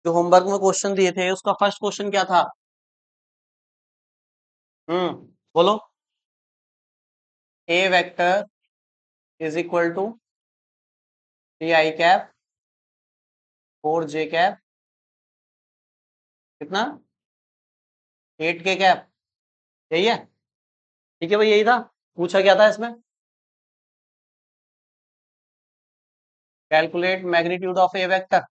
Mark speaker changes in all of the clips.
Speaker 1: जो होमवर्क में क्वेश्चन दिए थे उसका फर्स्ट क्वेश्चन क्या था? बोलो। A vector is equal to 3 i cap 4 j cap कितना 8 k कैप, यही है? ठीक है भाई, यही था। पूछा क्या था इसमें? Calculate magnitude of A vector.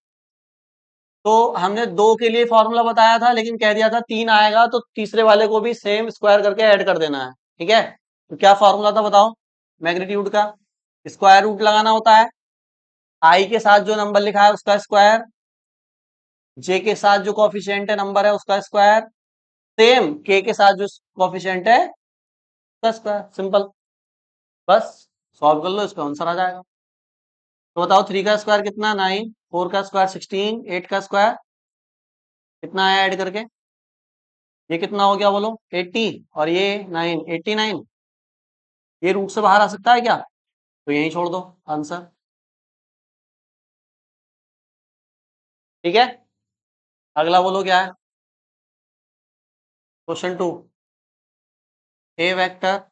Speaker 1: तो हमने दो के लिए फॉर्मूला बताया था, लेकिन कह दिया था 3 आएगा तो तीसरे वाले को भी सेम स्क्वायर करके ऐड कर देना है। ठीक है, तो क्या फॉर्मूला था बताओ मैग्नीट्यूड का? स्क्वायर रूट लगाना होता है, आई के साथ जो नंबर लिखा है उसका स्क्वायर, जे के साथ जो कॉफिशिएंट है नंबर है उसका स्क्वायर, सेम के साथ जो कॉफिशिएंट है उसका स्क्वायर। सिंपल, बस सॉल्व कर लो, इसका आंसर आ जाएगा। तो बताओ 3 का स्क्वायर कितना 9, 4 का स्क्वायर 16, 8 का स्क्वायर कितना है ऐड करके? ये कितना हो गया बोलो? 80, और ये 9 89। ये रूट से बाहर आ सकता है क्या? तो यहीं छोड़ दो आंसर। ठीक है, अगला बोलो क्या है? Question 2, A vector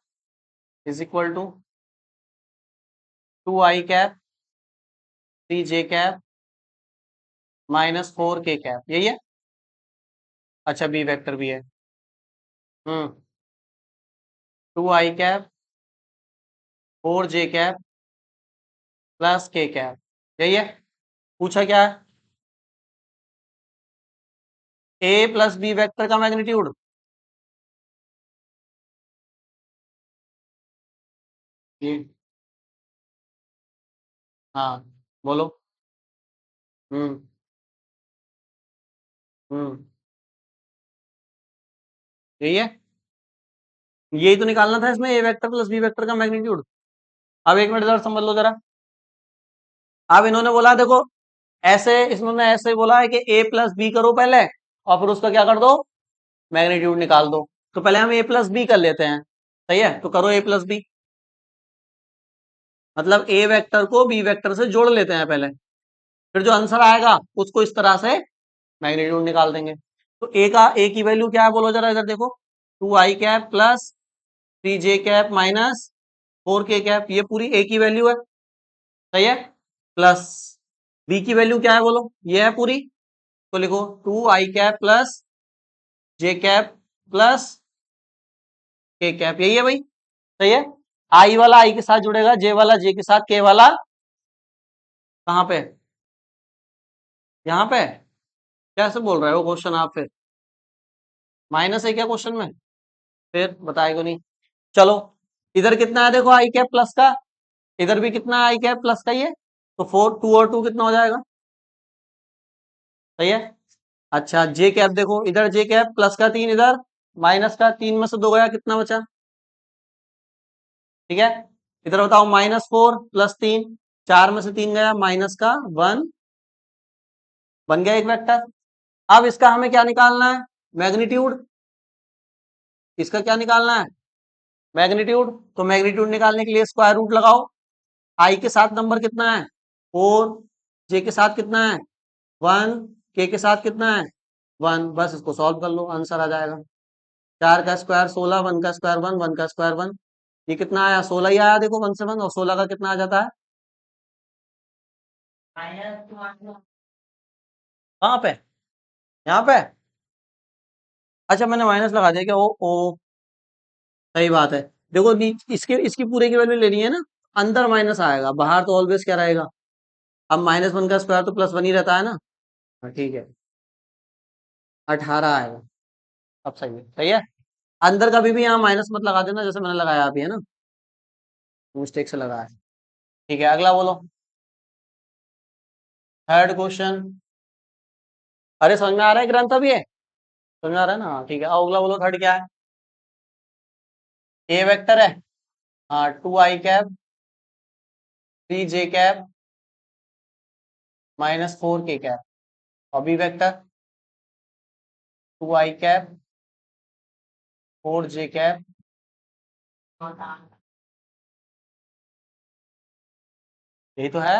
Speaker 1: is equal to 2 i cap 3 j cap -4 k cap, यही है? अच्छा, बी वेक्टर भी है। 2 i cap 4 j cap +k cap, यही है? पूछा क्या है? ए प्लस बी वेक्टर का मैग्नीट्यूड। ये हाँ, बोलो। हम्म हम्म यही है, यही तो निकालना था इसमें, ए वेक्टर प्लस बी वेक्टर का मैग्नीट्यूड। अब एक मिनट जरा समझ लो जरा। अब इन्होंने बोला देखो, ऐसे इन्होंने ऐसे बोला है कि ए प्लस बी करो पहले, और फिर उसका क्या कर दो, मैग्नीट्यूड निकाल दो। तो पहले हम ए प्लस बी कर लेते हैं। सही है, तो करो ए प्लस बी, मतलब ए वेक्टर को बी वेक्टर से जोड़ लेते हैं पहले, फिर जो आंसर आएगा उसको इस तरह से मैग्नीट्यूड निकाल देंगे। तो ए की वैल्यू क्या है बोलो जरा, इधर देखो। 2 i cap plus 3 j cap -4 k cap, ये पूरी ए की वैल्यू है। सही है, प्लस बी की वैल्यू क्या है बोलो, ये है पूरी। तो लिखो 2 i cap plus j cap plus k cap, यही है भाई। सही है, आई वाला आई के साथ जुड़ेगा, जे वाला जे के साथ, के वाला कहाँ पे, यहाँ पे। कैसे बोल रहे हो क्वेश्चन आप फिर? माइनस है क्या क्वेश्चन में? फिर बताएगा नहीं। चलो, इधर कितना है देखो आई कैप प्लस का, इधर भी कितना आई कैप प्लस का ही है, तो 4 2 और 2 कितना हो जाएगा? सही है। अच्छा, जे कैप देखो, इधर जे कैप प्लस का 3, इधर माइनस का 3, में से 2 गया, कितना बचा? ठीक है, इधर बताओ -4 प्लस 3, 4 में से 3 गया, माइनस का 1, बन गया एक वेक्टर। अब इसका हमें क्या निकालना है? मैग्नीट्यूड। इसका क्या निकालना है? मैग्नीट्यूड। तो मैग्नीट्यूड निकालने के लिए स्क्वायर रूट लगाओ। आई के साथ नंबर कितना है 4, जे के साथ कितना है 1, के साथ कितना है 1, बस इसको सॉल्व कर लो, आंसर आ जाएगा। 4 का स्क्वायर 16, 1 का स्क्वायर 1, 1 का स्क्वायर 1, ये कितना आया 16 ही आया देखो, 1 से 1, और 16 का कितना आ जाता है? कहाँ पे? यहाँ पे? अच्छा, मैंने माइनस लगा दिया क्या? ओ सही बात है। देखो इसके इसकी पूरे की वैल्यू लेनी है ना, अंदर माइनस आएगा, बाहर तो ऑलवेज क्या रहेगा? अब -1 का स्क्वायर तो +1 ही रहता है ना। हाँ, ठीक है, 18 आएगा। अब सही है, सही है। अंदर कभी भी यहाँ माइनस मत लगा देना, जैसे मैंने लगाया अभी, है ना, मिस्टेक से लगाया। ठीक है, अगला बोलो। Third question. अरे समझ में आ रहा है ग्रंथ अभी है? समझ में आ रहा है ना? हाँ, ठीक है, अगला बोलो, थर्ड क्या है? ए वेक्टर है, हाँ, 2 i cap 3 j cap -4 k cap, और B vector 2 i cap 4 j cap. यही तो है,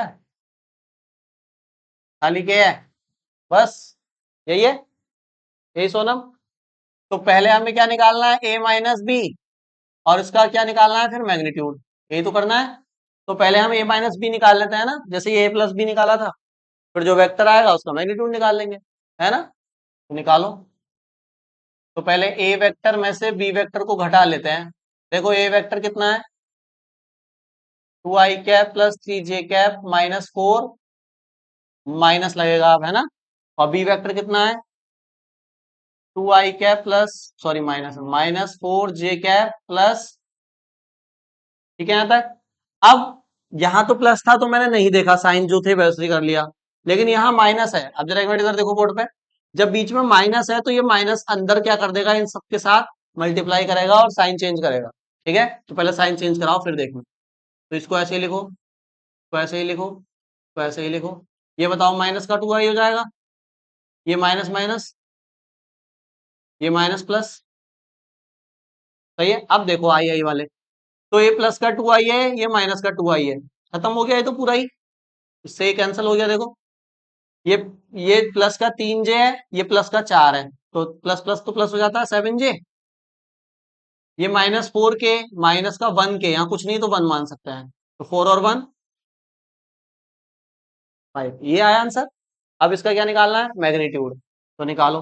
Speaker 1: खाली के है, बस। यही है, यही सोनम। तो पहले हमें क्या निकालना है, ए माइनस बी, और इसका क्या निकालना है फिर, मैग्नीट्यूड। यही तो करना है। तो पहले हम ए माइनस बी निकाल लेते हैं ना, जैसे ये ए प्लस बी निकाला था, फिर जो वेक्टर आएगा उसका मैग्नीट्यूड निकाल लेंगे, है ना। तो निकालो। तो पहले ए वेक्टर में से बी वेक्टर को घटा लेते हैं। देखो ए वेक्टर कितना है, 2i cap plus 3j cap minus 4, minus लगेगा अब, है ना। और बी वेक्टर कितना है, 2i cap plus, sorry minus, minus 4j cap plus, ठीक है यहाँ तक। अब यहाँ तो प्लस था तो मैंने नहीं देखा, साइन जो थे वैसे ही कर लिया, लेकिन यहाँ माइनस है। अब जरा एक मिनट इधर देखो बोर्ड पे, जब बीच में माइनस है तो ये माइनस अंदर क्या कर देगा, इन सबके साथ मल्टीप्लाई करेगा और साइन चेंज करेगा। ठीक है, तो पहले साइन चेंज कराओ फिर देखना। तो इसको ऐसे ही लिखो, इसको ऐसे ही लिखो, इसको ऐसे ही लिखो। ये बताओ माइनस का 2i हो जाएगा, ये माइनस माइनस, ये माइनस प्लस, सही है। अब देखो आई आई वाले, तो ये प्लस का 2i है, ये माइनस का 2i है, खत्म हो गया ये तो पूरा ही, इससे ये कैंसिल हो गया। देखो ये ये प्लस का 3j है, ये प्लस का 4 है, तो प्लस प्लस तो प्लस हो जाता है 7j। ये -4k माइनस का 1k, यहाँ कुछ नहीं तो 1 मान सकते हैं, तो 4 और 1 5, ये आया आंसर। अब इसका क्या निकालना है, मैग्नीट्यूड, तो निकालो।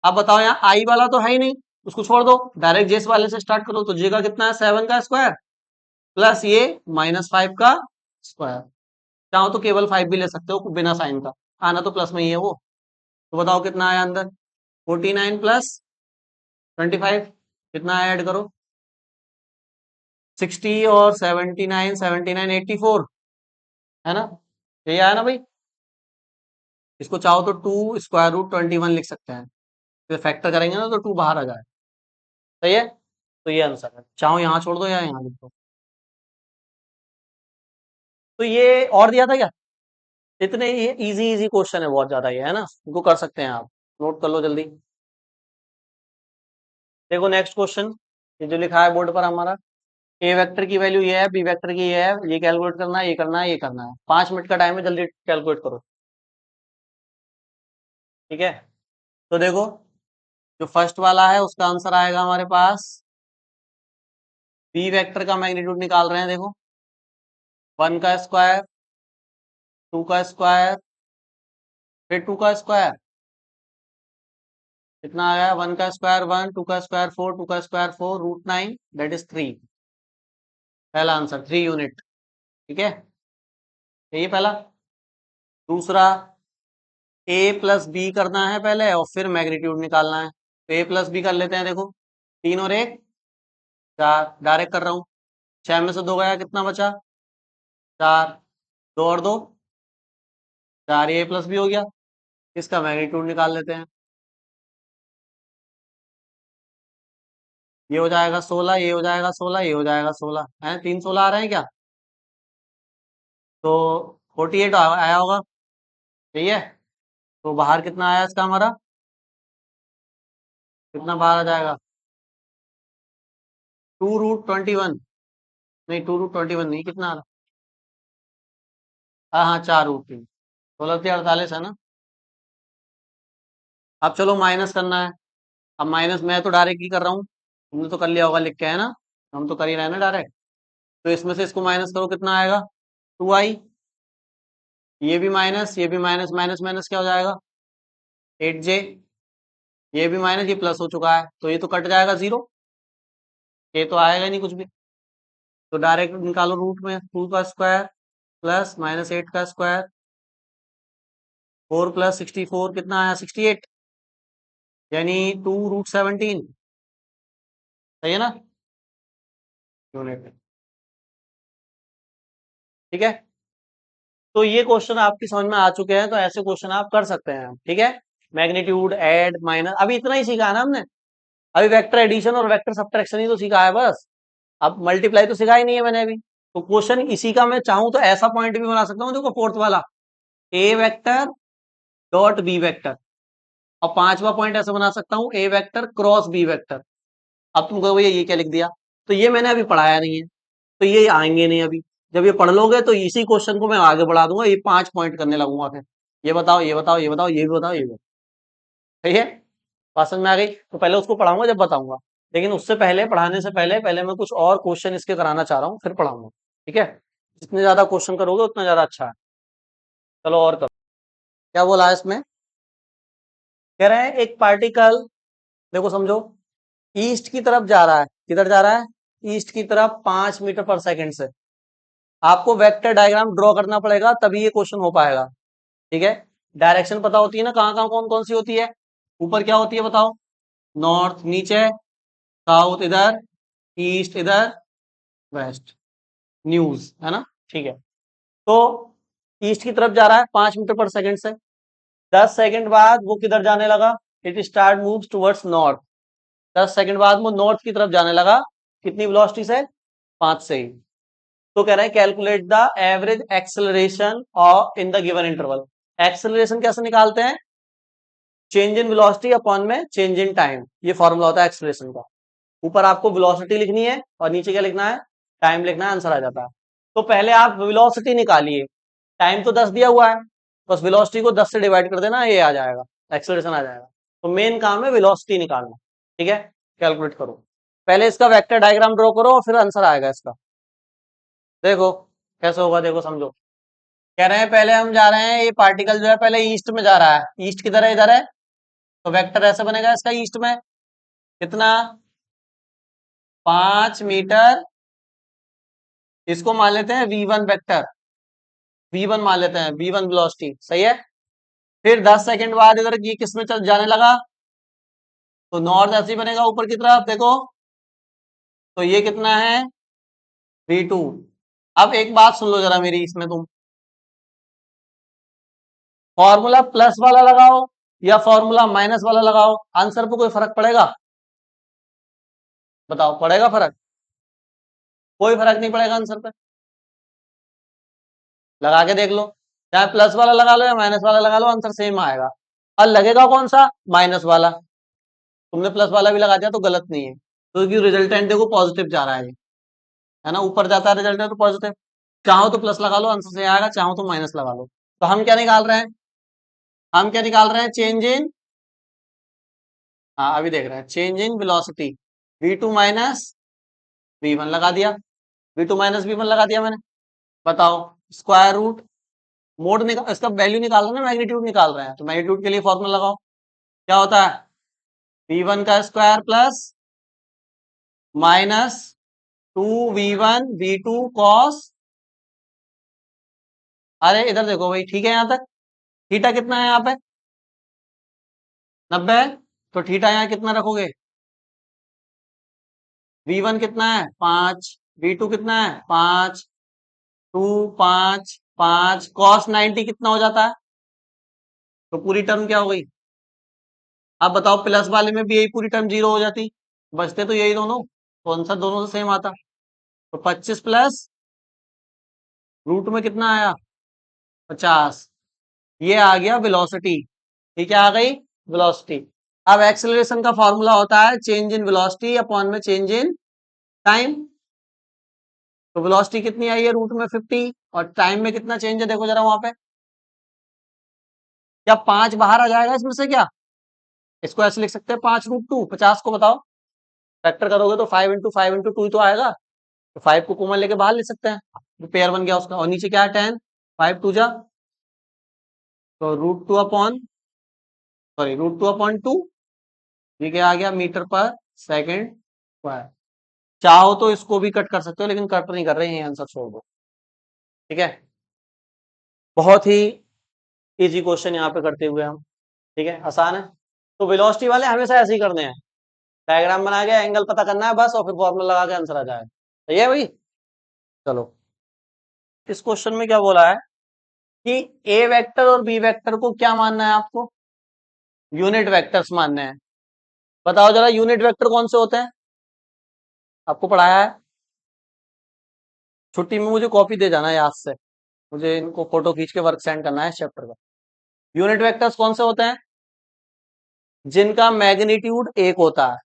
Speaker 1: अब बताओ, यहाँ आई वाला तो है ही नहीं, उसको छोड़ दो, डायरेक्ट जेस वाले से स्टार्ट करो। तो जे का कितना है, 7 का स्क्वायर प्लस ये -5 का स्क्वायर। चाहो तो केवल 5 भी ले सकते हो बिना साइन का, आना तो प्लस में ही है वो। तो बताओ कितना आया अंदर, 49 प्लस 25, कितना ऐड करो, 60 और 79, 79 84, है ना। यही आया ना भाई। इसको चाहो तो 2√21 लिख सकते हैं, फिर फैक्टर करेंगे ना तो 2 बाहर आ जाए, सही है। तो ये आंसर है, चाहो यहाँ छोड़ दो या यहाँ लिख दो। तो ये और दिया था क्या, इतने ये इजी इजी क्वेश्चन है बहुत ज्यादा, ये है ना, इनको कर सकते हैं आप, नोट कर लो जल्दी। देखो नेक्स्ट क्वेश्चन, ये जो लिखा है बोर्ड पर हमारा, ए वेक्टर की वैल्यू ये है, बी वेक्टर की ये है, ये कैलकुलेट करना है, ये करना है, ये करना है। 5 मिनट का टाइम है, जल्दी कैलकुलेट करो। ठीक है, तो देखो जो फर्स्ट वाला है उसका आंसर आएगा हमारे पास, बी वेक्टर का मैग्नीट्यूड निकाल रहे हैं, देखो 1 का स्क्वायर, 2 का स्क्वायर, फिर 2 का स्क्वायर, कितना आ गया, 1 का स्क्वायर 1, 2 का स्क्वायर 4, 2 का स्क्वायर 4, √9 दैट इज 3। पहला आंसर 3 यूनिट, ठीक है, यही पहला। दूसरा, ए प्लस बी करना है पहले और फिर मैग्नीट्यूड निकालना है। तो ए प्लस बी कर लेते हैं, देखो 3 और 1 4, डायरेक्ट कर रहा हूँ, 6 में से 2 गया, कितना बचा 4, 2 और 2 4, ए प्लस बी हो गया। इसका मैग्नीट्यूड निकाल लेते हैं, ये हो जाएगा 16, ये हो जाएगा 16, ये हो जाएगा 16, है 3 16 आ रहे हैं क्या, तो 48 आया होगा, सही है। तो बाहर कितना आया इसका हमारा, कितना बाहर आ जाएगा, 2√21, नहीं 2√21 नहीं, कितना आ रहा, हाँ हाँ 4√3, 16×3 = 48 है ना। अब चलो माइनस करना है। अब माइनस मैं तो डायरेक्ट ही कर रहा हूँ, तुमने तो कर लिया होगा लिख के, है ना, हम तो कर ही रहे हैं ना डायरेक्ट। तो इसमें से इसको माइनस करो, कितना आएगा 2i, ये भी माइनस, ये भी माइनस, माइनस माइनस क्या हो जाएगा 8j, ये भी माइनस, ये प्लस हो चुका है, तो ये तो कट जाएगा 0, ये तो आएगा नहीं कुछ भी। तो डायरेक्ट निकालो रूट में, 2 का स्क्वायर प्लस -8 का स्क्वायर, 4 प्लस 64, कितना आया 68, यानी 2√17, सही है ना, यूनिट, ठीक है। तो ये क्वेश्चन आपकी समझ में आ चुके हैं, तो ऐसे क्वेश्चन आप कर सकते हैं, ठीक है। मैग्नीट्यूड, ऐड, माइनस, अभी इतना ही सीखा है ना हमने, अभी वेक्टर एडिशन और वेक्टर सब्ट्रैक्शन ही तो सीखा है बस। अब मल्टीप्लाई तो सिखा ही नहीं है मैंने अभी। तो क्वेश्चन इसी का मैं चाहूं तो ऐसा पॉइंट भी बना सकता हूँ, देखो फोर्थ वाला, ए वेक्टर डॉट बी वेक्टर, और पांचवा पॉइंट ऐसा बना सकता हूँ, ए वेक्टर क्रॉस बी वेक्टर। अब तुम कहोगे भैया ये क्या लिख दिया, तो ये मैंने अभी पढ़ाया नहीं है, तो ये आएंगे नहीं अभी, जब ये पढ़ लोगे तो इसी क्वेश्चन को मैं आगे बढ़ा दूंगा, ये 5 पॉइंट करने लगूंगा, फिर ये बताओ, ये बताओ, ये बताओ, ये भी बताओ, ये भी बताओ। ठीक है, बात समझ में आ गई? तो पहले उसको पढ़ाऊंगा जब बताऊंगा, लेकिन उससे पहले, पढ़ाने से पहले पहले मैं कुछ और क्वेश्चन इसके कराना चाह रहा हूँ, फिर पढ़ाऊंगा। ठीक है, जितने ज्यादा क्वेश्चन करोगे उतना ज्यादा अच्छा है। चलो और करो। क्या बोला है इसमें? कह रहे हैं एक पार्टिकल, देखो समझो, ईस्ट की तरफ जा रहा है। किधर जा रहा है? ईस्ट की तरफ 5 मीटर पर सेकंड से। आपको वेक्टर डायग्राम ड्रॉ करना पड़ेगा, तभी ये क्वेश्चन हो पाएगा। ठीक है, डायरेक्शन पता होती है ना, कहाँ कहाँ कौन कौन सी होती है? ऊपर क्या होती है बताओ? नॉर्थ नीचे, साउथ इधर, ईस्ट इधर, वेस्ट न्यूज, है ना? ठीक है, तो ईस्ट की तरफ जा रहा है 5 मीटर पर सेकंड से। 10 सेकंड बाद वो किधर जाने लगा? It start moves towards north. 10 second बाद वो नॉर्थ की तरफ जाने लगा। कितनी वेलोसिटी से? 5 से ही। तो कह रहे हैं कैलकुलेट द एवरेज एक्सेलरेशन और in the given interval. Acceleration कैसे निकालते हैं? चेंज इन वेलोसिटी अपॉन में चेंज इन टाइम, ये फॉर्मूला होता है एक्सेलरेशन का। ऊपर आपको वेलोसिटी लिखनी है और नीचे क्या लिखना है? टाइम लिखना है, आंसर आ जाता है। तो पहले आप वेलोसिटी निकालिए, टाइम तो 10 दिया हुआ है, बस वेलोसिटी को 10 से डिवाइड कर देना, ये आ जाएगा, एक्सेलरेशन आ जाएगा। तो मेन काम है वेलोसिटी निकालना। ठीक है, कैलकुलेट करो, पहले इसका वेक्टर डायग्राम ड्रॉ करो और फिर आंसर आएगा इसका। देखो कैसे होगा, देखो समझो। कह रहे हैं पहले हम जा रहे हैं, ये पार्टिकल जो है पहले ईस्ट में जा रहा है। ईस्ट किधर है? इधर है। तो वेक्टर ऐसे बनेगा इसका, ईस्ट में कितना? 5 मीटर। इसको मान लेते हैं V1 वेक्टर, V1 मान लेते हैं, V1 वेलोसिटी, सही है। फिर 10 सेकंड बाद इधर ये किस में चल जाने लगा? तो नॉर्थ ऐसे ही बनेगा ऊपर की तरफ, देखो। तो ये कितना है? V2। अब एक बात सुन लो जरा मेरी, इसमें तुम फॉर्मूला प्लस वाला लगाओ या फॉर्मूला माइनस वाला लगाओ, आंसर पे कोई फर्क पड़ेगा? बताओ, पड़ेगा फर्क? कोई फर्क नहीं पड़ेगा आंसर पे। लगा के देख लो, चाहे प्लस वाला लगा लो या माइनस वाला लगा लो, आंसर सेम आएगा। और लगेगा कौन सा? माइनस वाला। तुमने प्लस वाला भी लगा दिया तो गलत नहीं है, क्योंकि रिजल्टेंट देखो पॉजिटिव जा रहा है, है ना? ऊपर जाता है रिजल्टेंट तो पॉजिटिव। चाहो तो प्लस लगा लो, आंसर सही आएगा, चाहो तो माइनस लगा लो। तो हम क्या निकाल रहे हैं? हम क्या निकाल रहे हैं? चेंज इन, हाँ अभी देख रहे हैं, change in velocity. V2 minus V1 लगा दिया, V2 माइनस V1 लगा दिया मैंने। बताओ, स्क्वायर रूट, मोड निकाल, इसका वैल्यू निकाल रहे हैं ना, मैग्नीट्यूड निकाल रहे हैं, तो मैग्नीट्यूड के लिए फॉर्मूला लगाओ। क्या होता है? V1 का square plus minus 2V1 V2 cos, अरे इधर देखो भाई, ठीक है यहाँ तक? थीटा कितना है यहाँ पे? 90। तो थीटा यहाँ कितना रखोगे? V1 कितना है? 5। V2 कितना है? 5। 2 5 5 कॉस 90 कितना हो जाता है? तो पूरी टर्म क्या हो गई? आप बताओ, प्लस वाले में भी यही पूरी टर्म जीरो हो जाती, बचते तो यही दोनों, तो आंसर दोनों से सेम आता। तो 25 प्लस रूट में कितना आया? 50। ये आ गया वेलोसिटी। ठीक है, आ गई वेलोसिटी। अब एक्सेलरेशन का फॉर्मूला होता है चेंज इन वेलोसिटी अपॉन में चेंज इन टाइम। तो वेलोसिटी कितनी आई है? रूट में 50, और टाइम में कितना चेंज है देखो जरा वहां पे। क्या 5 बाहर आ जाएगा इसमें से क्या? इसको ऐसे लिख सकते हैं, 5 रूट 2, 50 को बताओ फैक्टर करोगे तो 5 × 5 × 2 ही तो आएगा। तो 5 को कॉमन लेके बाहर ले सकते हैं, तो पेयर बन गया उसका, और नीचे क्या है? 10। 5 2 जा, तो रूट टू अपॉन 2, ये क्या आ गया? मीटर पर सेकंड स्क्वायर। चाहो तो इसको भी कट कर सकते हो, लेकिन कट नहीं कर रहे हैं, आंसर छोड़ दो। ठीक है, बहुत ही इजी क्वेश्चन यहाँ पे करते हुए हम, ठीक है, आसान है। तो वेलोसिटी वाले हमेशा ऐसे ही करने हैं, डायग्राम बना के एंगल पता करना है बस, और फिर फॉर्मूला लगा के आंसर आ जाए। सही है भाई? चलो, इस क्वेश्चन में क्या बोला है कि ए वेक्टर और बी वेक्टर को क्या मानना है आपको? यूनिट वेक्टर्स मानने हैं। बताओ जरा, यूनिट वेक्टर कौन से होते हैं? आपको पढ़ाया है, छुट्टी में मुझे कॉपी दे जाना है याद से, मुझे इनको फोटो खींच के वर्क सेंड करना है इस चैप्टर का। यूनिट वेक्टर्स कौन से होते हैं? जिनका मैग्नीट्यूड 1 होता है,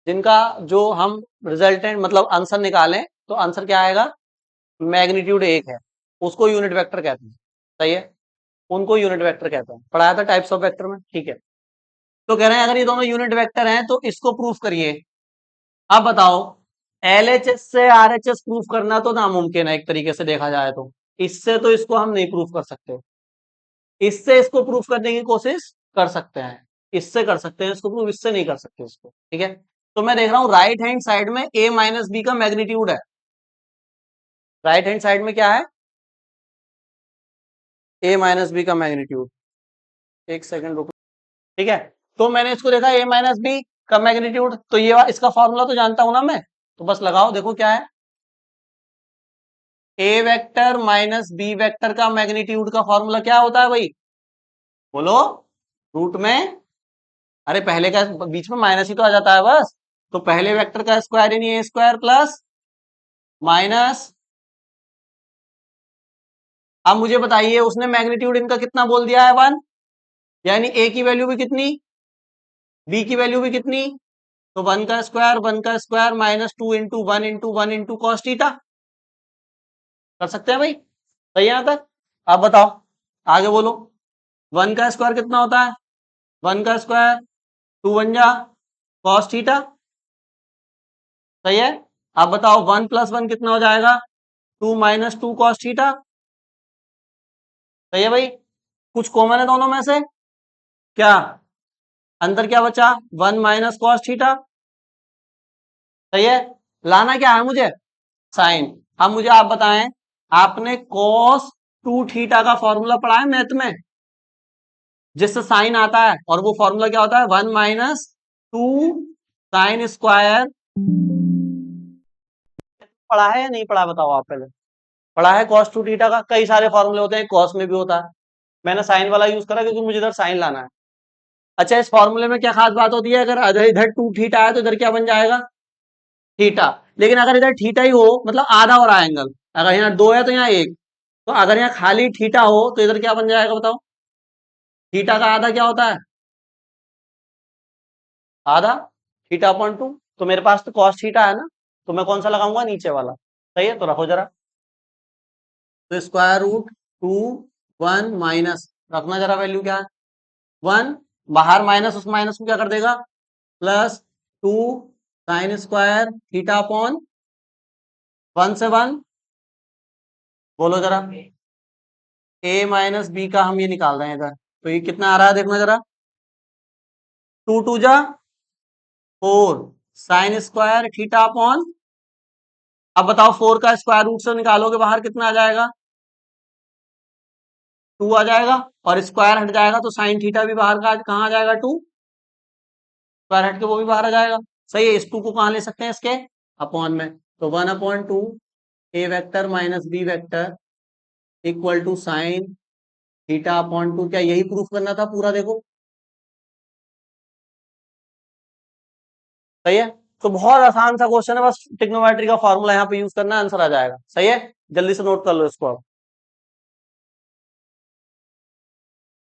Speaker 1: जिनका जो हम रिजल्टेंट मतलब आंसर निकालें तो आंसर क्या आएगा? मैग्नीट्यूड एक है, उसको यूनिट वेक्टर कहते हैं। सही है, उनको यूनिट वेक्टर कहते हैं, पढ़ाया था टाइप्स ऑफ वेक्टर में। ठीक है, तो कह रहे हैं अगर ये दोनों यूनिट वेक्टर हैं तो इसको प्रूफ करिए। अब बताओ, एलएचएस से आरएचएस प्रूफ करना तो नामुमकिन है एक तरीके से देखा जाए तो, इससे तो इसको हम नहीं प्रूफ कर सकते। इससे इसको प्रूफ करने की कोशिश कर सकते हैं, इससे कर सकते हैं इसको प्रूफ, इससे नहीं कर सकते इसको। ठीक है, तो मैं देख रहा हूं राइट हैंड साइड में a माइनस बी का मैग्नीट्यूड है। राइट हैंड साइड में क्या है? a माइनस बी का मैग्नीट्यूड। एक सेकंड रुको। ठीक है, तो मैंने इसको देखा a माइनस बी का मैग्नीट्यूड, तो ये इसका फॉर्मूला तो जानता हूं ना मैं, तो बस लगाओ, देखो क्या है। a vector minus B vector का मैग्नीट्यूड का फॉर्मूला क्या होता है भाई? बोलो। रूट में, अरे पहले का बीच में माइनस ही तो आ जाता है बस, तो पहले वेक्टर का स्क्वायर यानी ए स्क्वायर प्लस माइनस। अब मुझे बताइए, उसने मैग्नीट्यूड इनका कितना बोल दिया है? 1, यानी ए की वैल्यू भी कितनी, बी की वैल्यू भी कितनी, तो 1 का square minus 2 into 1 into cos theta. कर सकते हैं भाई? सही है यहां तक? अब बताओ, आगे बोलो। 1 का स्क्वायर कितना होता है? 1 का स्क्वायर 2 1 जा कॉस थीटा। सही है, अब बताओ 1 प्लस 1 कितना हो जाएगा? 2 माइनस 2 कॉस थीटा। सही है भाई, कुछ कॉमन है दोनों में से क्या? अंदर क्या बचा? 1 माइनस कॉस थीटा। सही है, लाना क्या है मुझे? साइन। अब मुझे आप बताएं, आपने कॉस 2 थीटा का फॉर्मूला पढ़ा है मैथ में, जिससे साइन आता है, और वो फॉर्मूला क्या होता है? 1 माइनस 2 साइन स्क्वायर। पढ़ा है या नहीं पढ़ा, बताओ आप पहले। पढ़ा है कॉस 2 थीटा का? कई सारे फॉर्मूले होते हैं, कॉस में भी होता है, मैंने साइन वाला यूज करा क्योंकि मुझे इधर साइन लाना है। अच्छा, इस फॉर्मूले में क्या खास बात होती है? अगर इधर इधर 2 थीटा है तो इधर क्या बन जाएगा? थीटा। लेकिन अगर इधर थीटा ही हो, मतलब आधा हो रहा है एंगल, अगर यहाँ 2 है तो यहाँ 1, तो अगर यहाँ खाली थीटा हो तो इधर क्या बन जाएगा बताओ? थीटा का आधा क्या होता है? आधा थीटा अपॉन 2। तो मेरे पास तो कॉस थीटा है ना, तो मैं कौन सा लगाऊंगा? नीचे वाला। सही है, तो रखो जरा। तो स्क्वायर रूट 2 1 माइनस, रखना जरा वैल्यू क्या है? 1, बाहर माइनस, उस माइनस को क्या कर देगा? Plus 2 sine square theta upon 1 से 1। बोलो जरा, a माइनस बी का हम ये निकाल रहे हैं इधर, तो ये कितना आ रहा है देखना जरा। 2 2 जा 4 साइन स्क्वायर थीटा अपॉन, अब बताओ 4 का स्क्वायर रूट से निकालोगे बाहर कितना आ जाएगा? 2 आ जाएगा, और स्क्वायर हट जाएगा तो साइन थीटा भी बाहर का कहाँ आ जाएगा? 2 स्क्वायर हट के वो भी बाहर आ जाएगा। सही है, इस 2 को कहाँ ले सकते हैं? इसके अपॉन में, तो 1/2 A vector minus B vector equal to sine theta upon 2। क्या यही प्रूफ करना था पूरा? देखो, सही है, तो बहुत आसान सा क्वेश्चन है, बस ट्रिग्नोमेट्री का फॉर्मूला यहाँ पे यूज करना, आंसर आ जाएगा। सही है, जल्दी से नोट कर लो इसको अब।